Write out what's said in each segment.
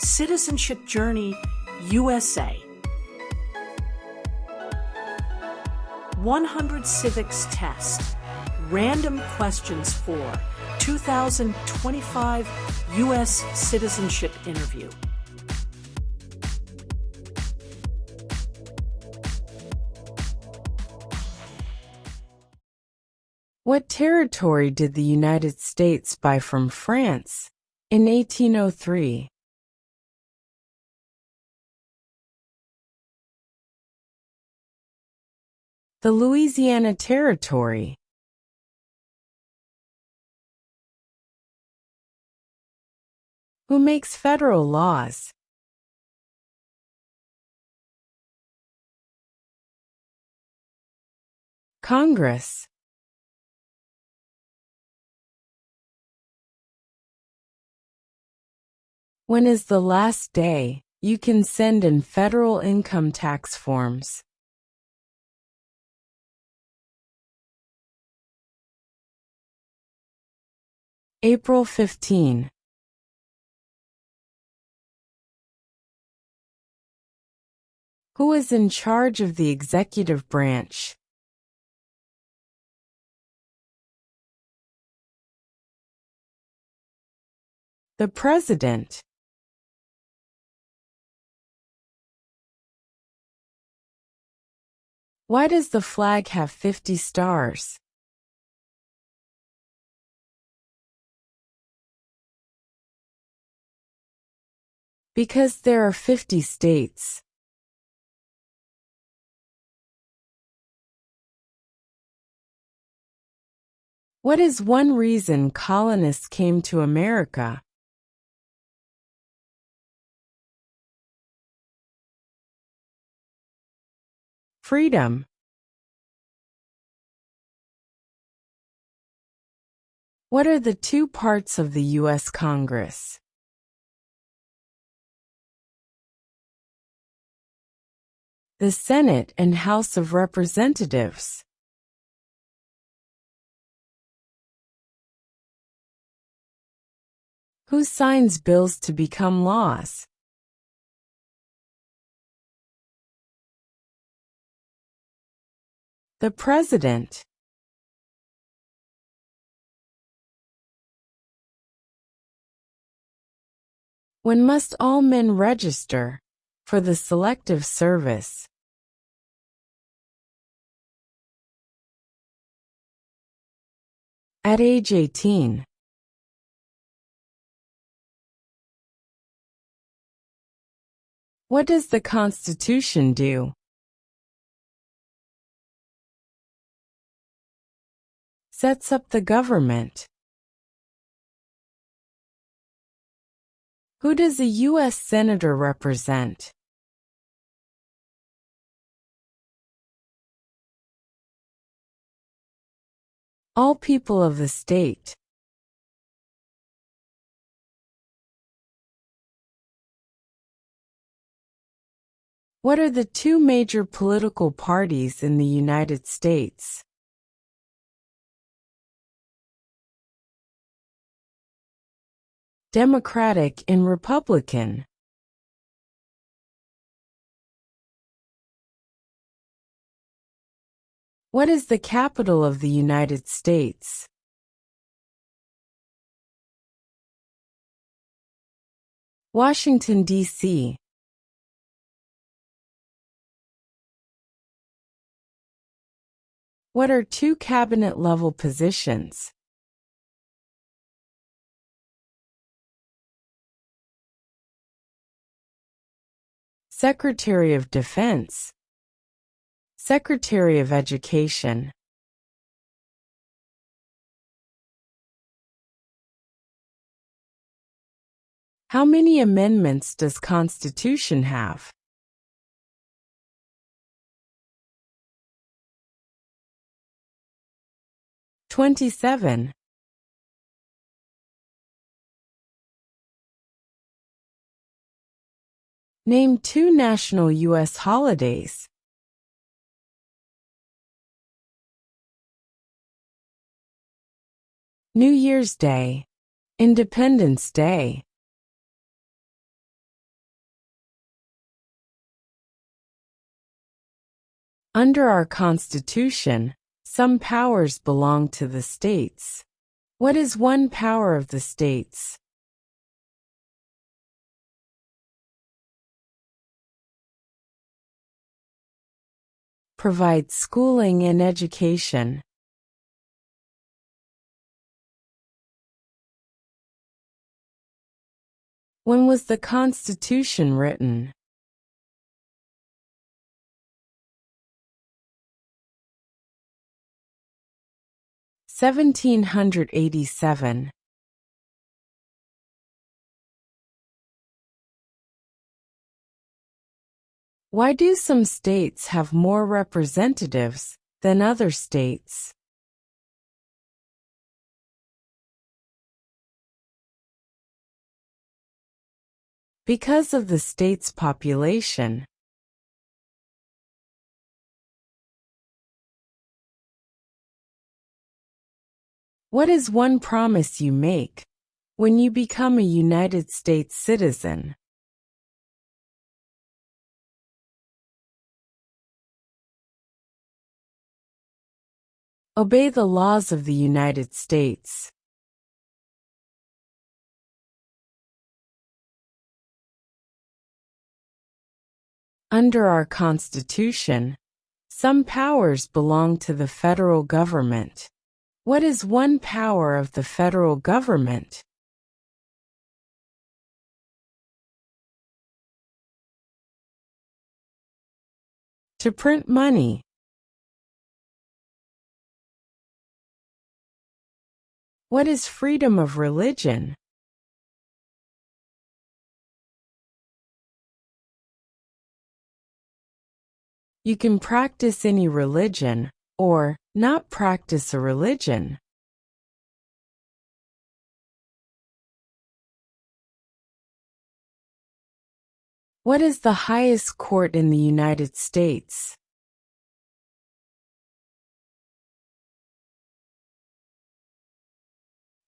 Citizenship Journey USA. 100 Civics Test. Random questions for 2025 U.S. Citizenship Interview. What territory did the United States buy from France in 1803? The Louisiana Territory. Who makes federal laws? Congress. When is the last day you can send in federal income tax forms? April 15. Who is in charge of the executive branch? The President. Why does the flag have 50 stars? Because there are 50 states. What is one reason colonists came to America? Freedom. What are the two parts of the U.S. Congress? The Senate and House of Representatives. Who signs bills to become laws? The President. When must all men register for the Selective Service? At age 18. What does the Constitution do? Sets up the government. Who does a U.S. Senator represent? All people of the state. What are the two major political parties in the United States? Democratic and Republican. What is the capital of the United States? Washington, D.C. What are two cabinet-level positions? Secretary of Defense. Secretary of Education. How many amendments does Constitution have? "27. Name two national U.S. holidays. New Year's Day. Independence Day. Under our Constitution, some powers belong to the states. What is one power of the states? Provide schooling and education. When was the Constitution written? (1787). Why do some states have more representatives than other states? Because of the state's population. What is one promise you make when you become a United States citizen? Obey the laws of the United States. Under our Constitution, some powers belong to the federal government. What is one power of the federal government? To print money. What is freedom of religion? You can practice any religion, or not practice a religion. What is the highest court in the United States?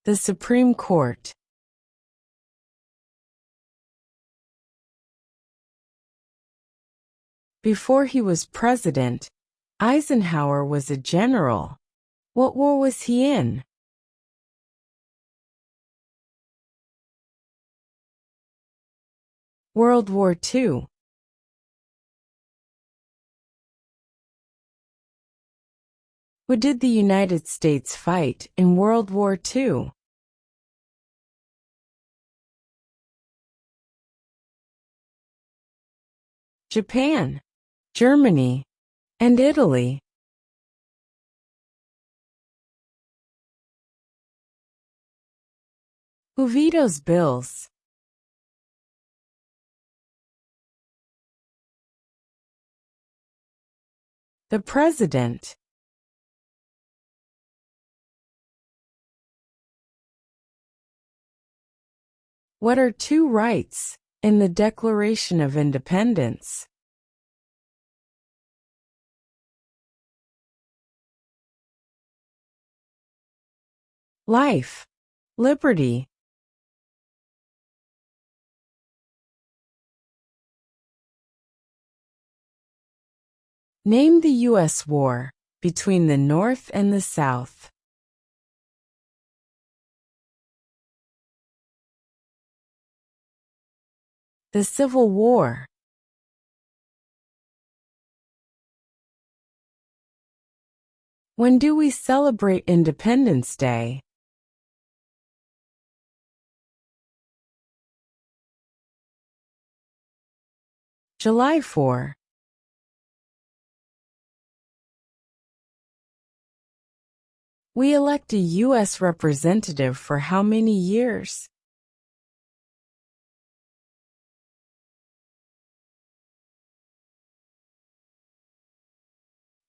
The Supreme Court. Before he was president, Eisenhower was a general. What war was he in? World War II. Who did the United States fight in World War II? Japan, Germany, and Italy. Who vetoes bills? The President. What are two rights in the Declaration of Independence? Life, liberty. Name the U.S. war between the North and the South. The Civil War. When do we celebrate Independence Day? July 4. We elect a U.S. representative for how many years?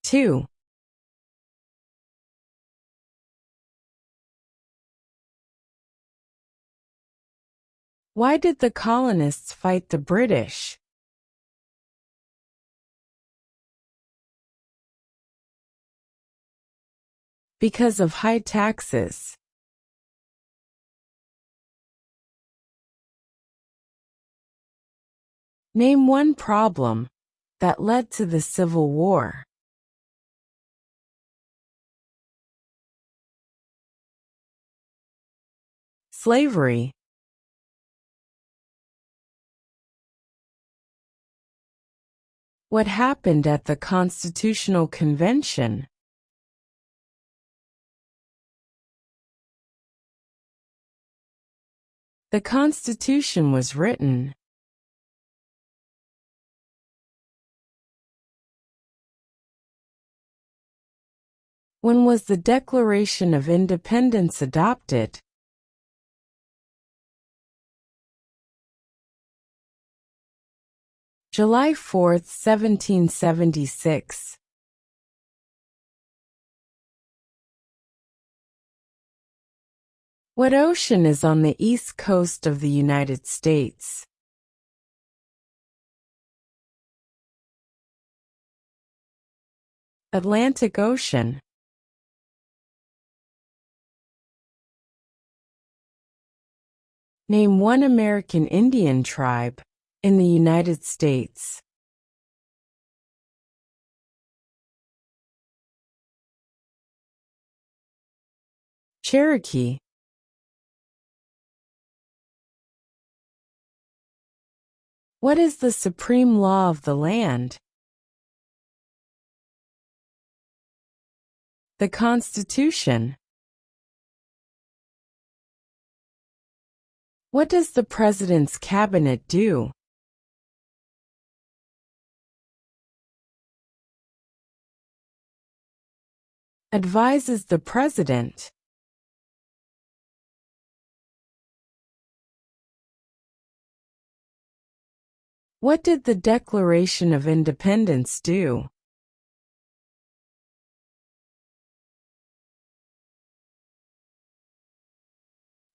2. Why did the colonists fight the British? Because of high taxes. Name one problem that led to the Civil War. Slavery. What happened at the Constitutional Convention? The Constitution was written. When was the Declaration of Independence adopted? July 4, 1776. What ocean is on the east coast of the United States? Atlantic Ocean. Name one American Indian tribe in the United States. Cherokee. What is the supreme law of the land? The Constitution. What does the President's Cabinet do? Advises the President. What did the Declaration of Independence do?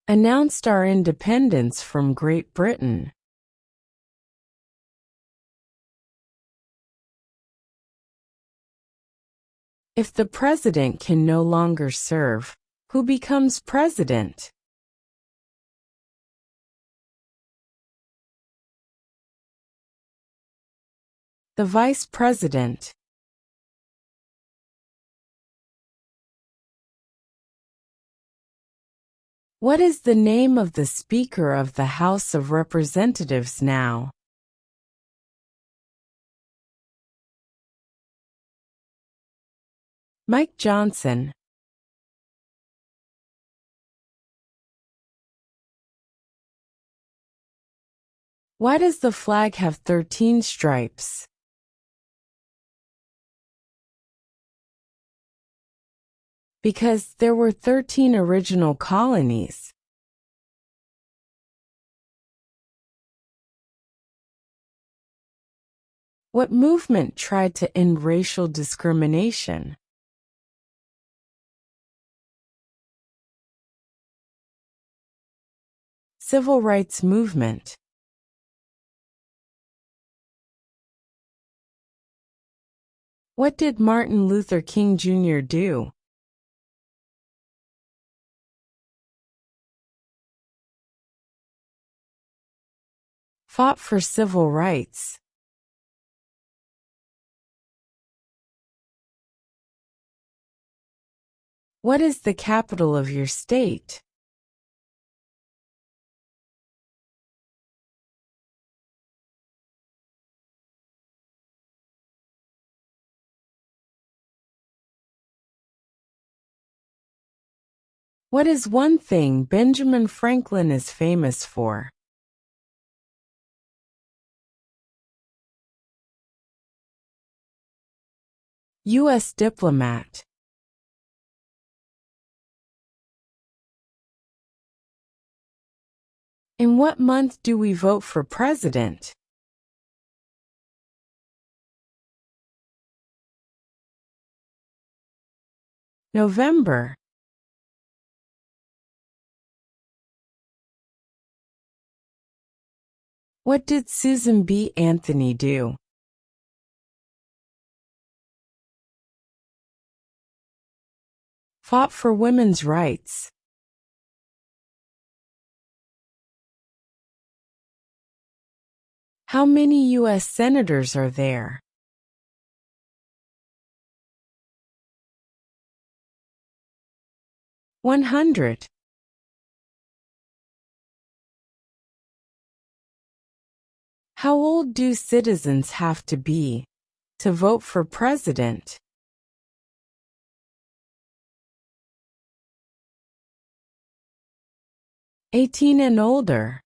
Announced our independence from Great Britain. If the President can no longer serve, who becomes President? The Vice President. What is the name of the Speaker of the House of Representatives now? Mike Johnson. Why does the flag have 13 stripes? Because there were 13 original colonies. What movement tried to end racial discrimination? Civil rights movement. What did Martin Luther King Jr. do? Fought for civil rights. What is the capital of your state? What is one thing Benjamin Franklin is famous for? U.S. diplomat. In what month do we vote for president? November. What did Susan B. Anthony do? Fought for women's rights. How many U.S. senators are there? 100. How old do citizens have to be to vote for president? 18 and older.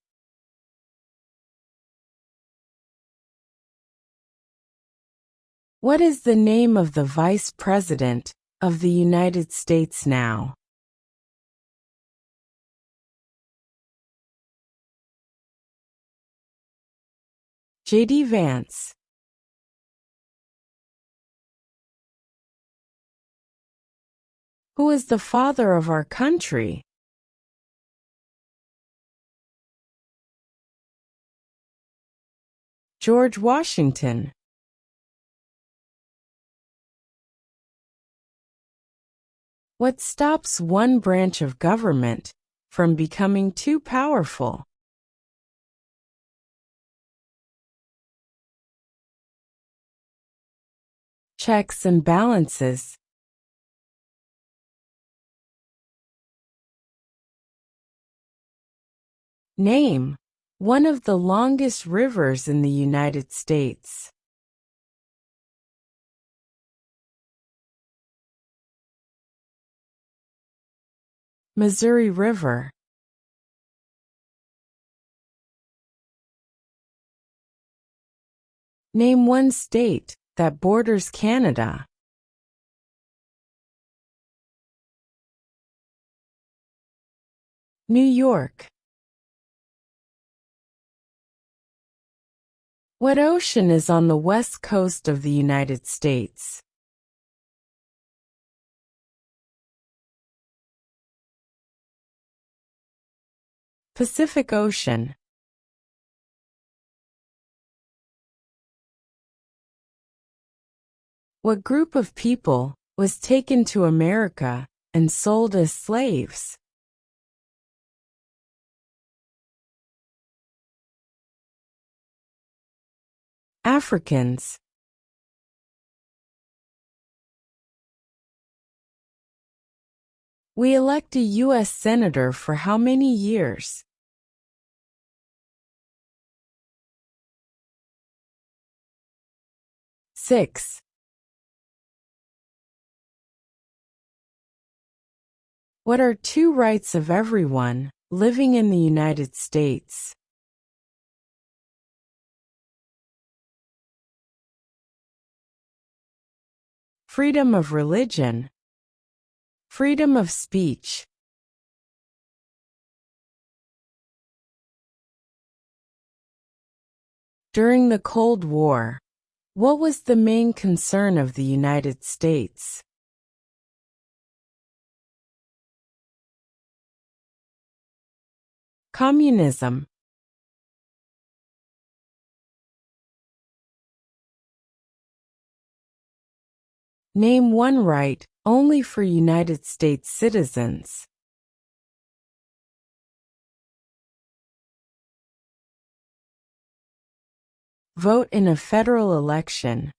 What is the name of the Vice President of the United States now? J.D. Vance. Who is the father of our country? George Washington. What stops one branch of government from becoming too powerful? Checks and balances. Name one of the longest rivers in the United States. Missouri River. Name one state that borders Canada. New York. What ocean is on the west coast of the United States? Pacific Ocean. What group of people was taken to America and sold as slaves? Africans. We elect a U.S. Senator for how many years? 6. What are two rights of everyone living in the United States? Freedom of religion. Freedom of speech. During the Cold War, what was the main concern of the United States? Communism. Name one right only for United States citizens. Vote in a federal election.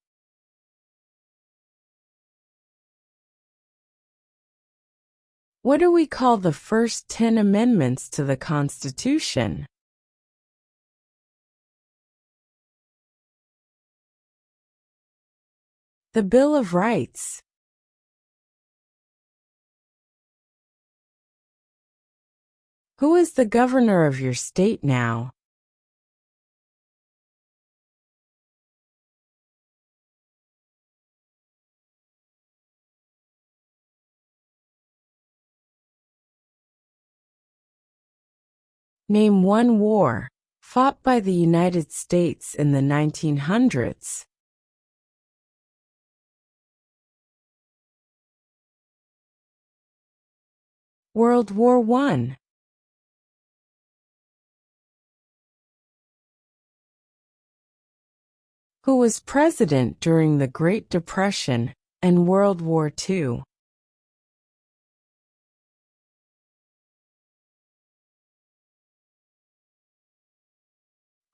What do we call the first 10 amendments to the Constitution? The Bill of Rights. Who is the governor of your state now? Name one war fought by the United States in the 1900s. World War I. Who was president during the Great Depression and World War II?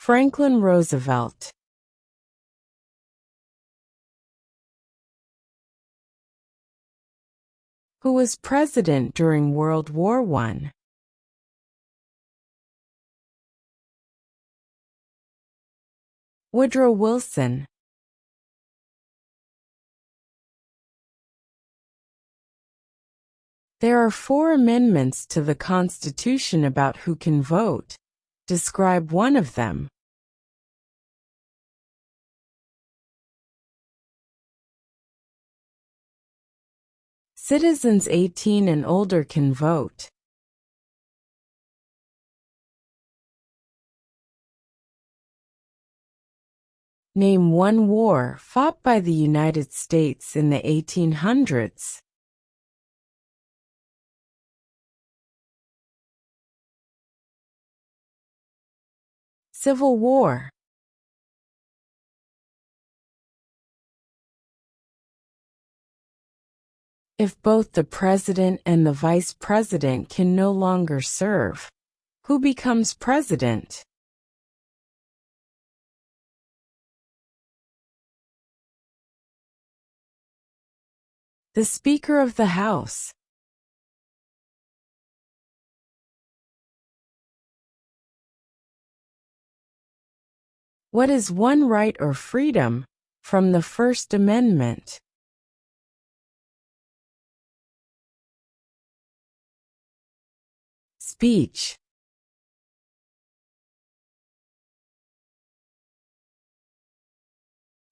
Franklin Roosevelt. Who was president during World War I? Woodrow Wilson. There are 4 amendments to the Constitution about who can vote. Describe one of them. Citizens 18 and older can vote. Name one war fought by the United States in the 1800s. Civil War. If both the president and the vice president can no longer serve, who becomes president? The Speaker of the House. What is one right or freedom from the First Amendment? Speech.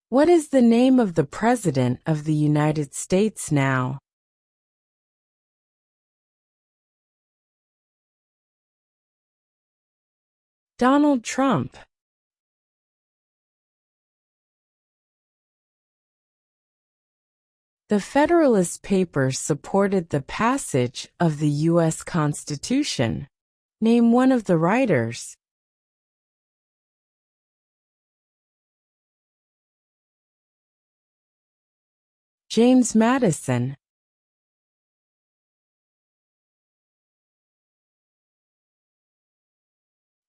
What is the name of the President of the United States now? Donald Trump. The Federalist Papers supported the passage of the U.S. Constitution. Name one of the writers. James Madison.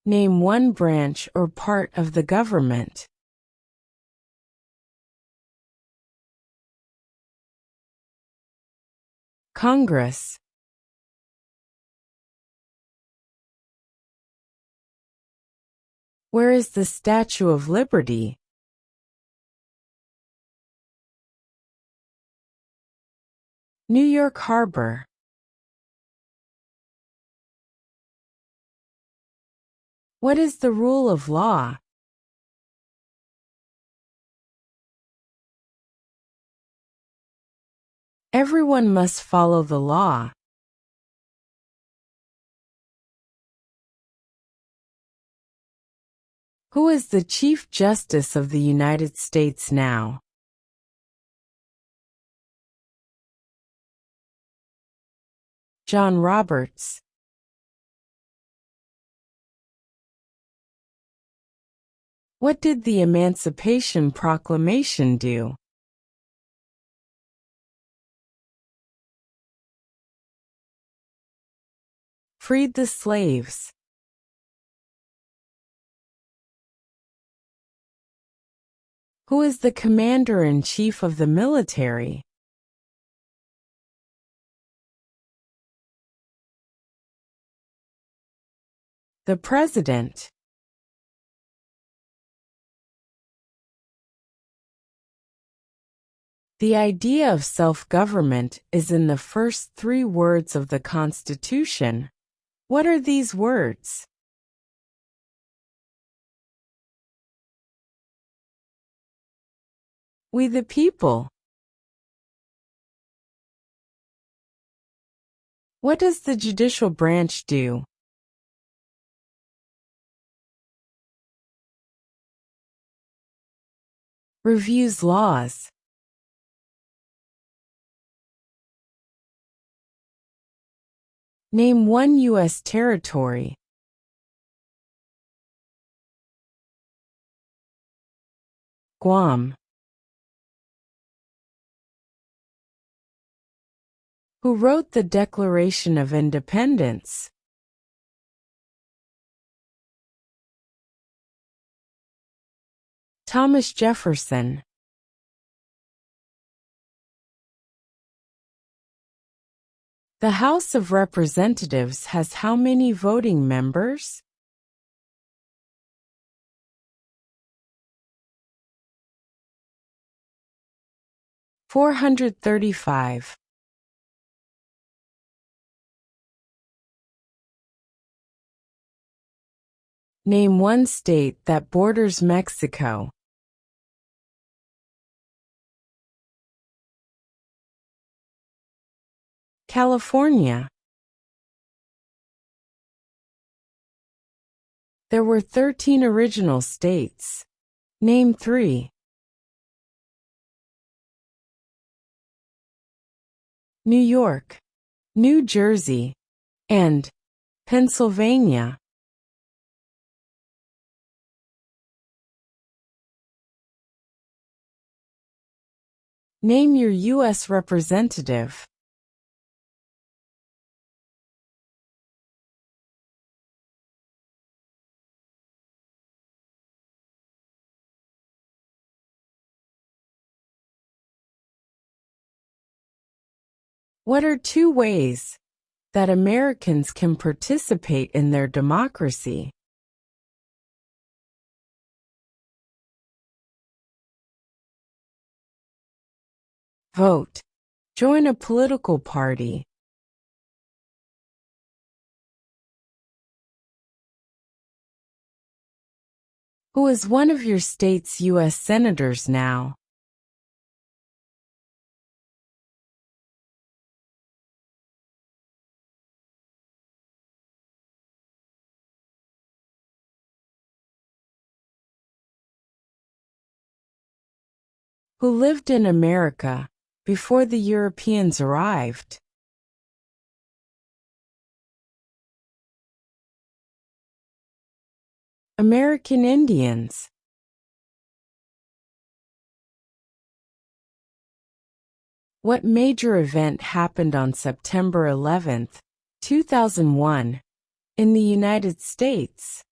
Name one branch or part of the government. Congress. Where is the Statue of Liberty? New York Harbor. What is the rule of law? Everyone must follow the law. Who is the Chief Justice of the United States now? John Roberts. What did the Emancipation Proclamation do? Freed the slaves. Who is the Commander-in-Chief of the military? The President. The idea of self-government is in the first 3 words of the Constitution. What are these words? We the people. What does the judicial branch do? Reviews laws. Name one U.S. territory. Guam. Who wrote the Declaration of Independence? Thomas Jefferson. The House of Representatives has how many voting members? 435. Name one state that borders Mexico. California. There were 13 original states. Name 3. New York, New Jersey, and Pennsylvania. Name your U.S. representative. What are 2 ways that Americans can participate in their democracy? Vote. Join a political party. Who is one of your state's U.S. senators now? Who lived in America before the Europeans arrived? American Indians. What major event happened on September 11, 2001, in the United States?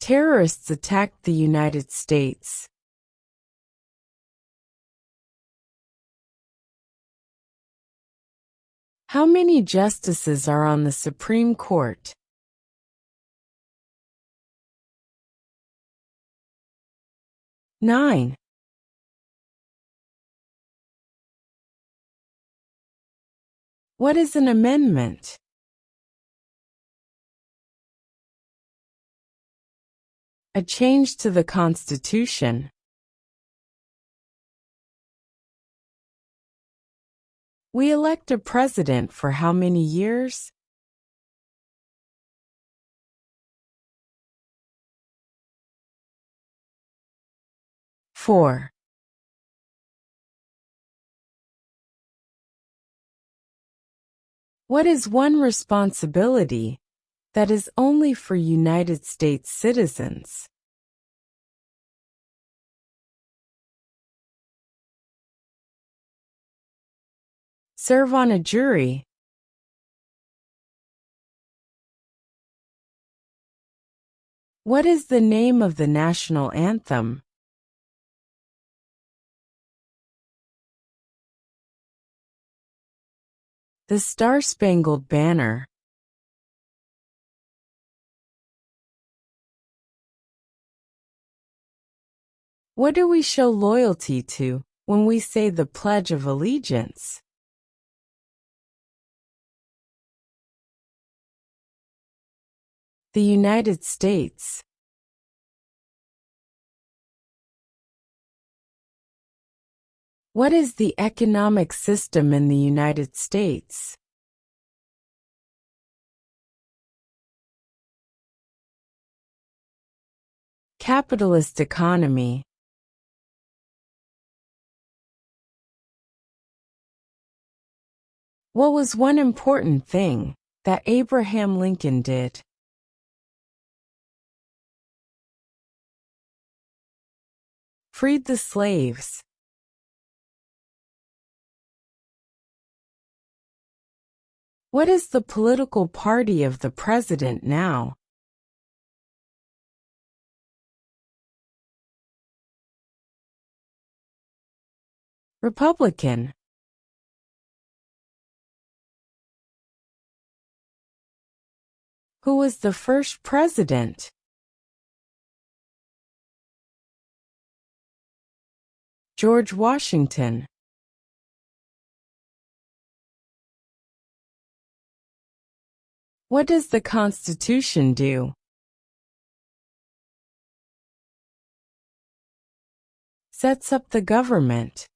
Terrorists attacked the United States. How many justices are on the Supreme Court? 9. What is an amendment? A change to the Constitution. We elect a president for how many years? 4. What is one responsibility that is only for United States citizens? Serve on a jury. What is the name of the national anthem? The Star-Spangled Banner. What do we show loyalty to when we say the Pledge of Allegiance? The United States. What is the economic system in the United States? Capitalist economy. What was one important thing that Abraham Lincoln did? Freed the slaves. What is the political party of the president now? Republican. Who was the first president? George Washington. What does the Constitution do? Sets up the government.